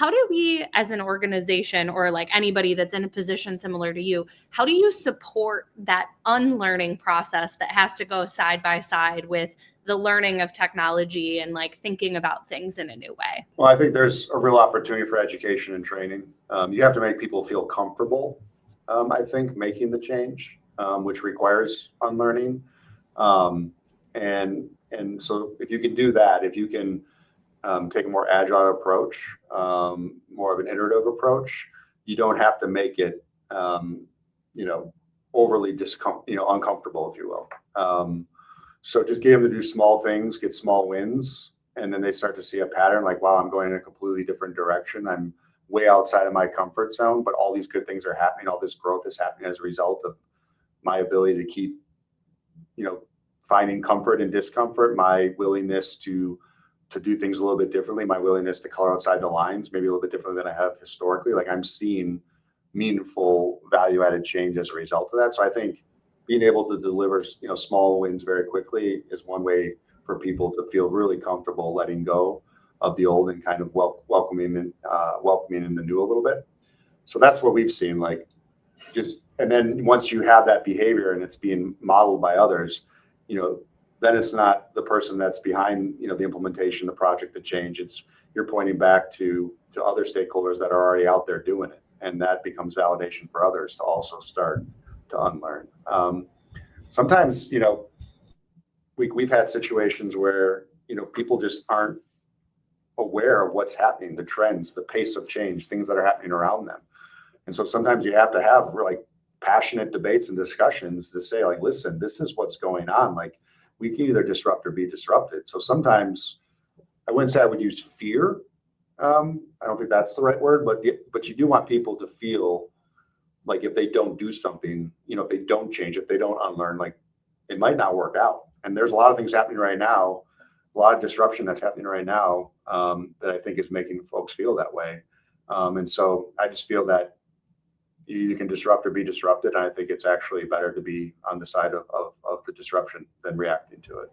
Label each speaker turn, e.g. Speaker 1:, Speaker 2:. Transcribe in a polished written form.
Speaker 1: how do we as an organization, or like anybody that's in a position similar to you, how do you support that unlearning process that has to go side by side with the learning of technology and like thinking about things in a new way?
Speaker 2: Well, I think there's a real opportunity for education and training. You have to make people feel comfortable, I think, making the change, which requires unlearning. Um, and so if you can do that, if you can take a more agile approach, more of an iterative approach, you don't have to make it, you know, overly uncomfortable, if you will. So just get them to do small things, get small wins, and then they start to see a pattern like, wow, I'm going in a completely different direction. I'm way outside of my comfort zone, but all these good things are happening. All this growth is happening as a result of my ability to keep, you know, finding comfort in discomfort, my willingness to do things a little bit differently, my willingness to color outside the lines, maybe a little bit differently than I have historically. Like I'm seeing meaningful value added change as a result of that. So I think being able to deliver, you know, small wins very quickly is one way for people to feel really comfortable letting go of the old and kind of welcoming in the new a little bit. So that's what we've seen. Like and then once you have that behavior and it's being modeled by others, you know, then it's not the person that's behind, you know, the implementation, the project, the change. It's you're pointing back to other stakeholders that are already out there doing it, and that becomes validation for others to also start to unlearn. Sometimes, you know, we've had situations where, you know, people just aren't aware of what's happening, the trends, the pace of change, things that are happening around them, and so sometimes you have to have like passionate debates and discussions to say, like, listen, this is what's going on. Like, we can either disrupt or be disrupted. So sometimes I wouldn't say I would use fear. I don't think that's the right word, but you do want people to feel like if they don't do something, you know, if they don't change, if they don't unlearn, like it might not work out. And there's a lot of things happening right now, a lot of disruption that's happening right now that I think is making folks feel that way. And so I just feel that you either can disrupt or be disrupted. And I think it's actually better to be on the side of the disruption than reacting to it.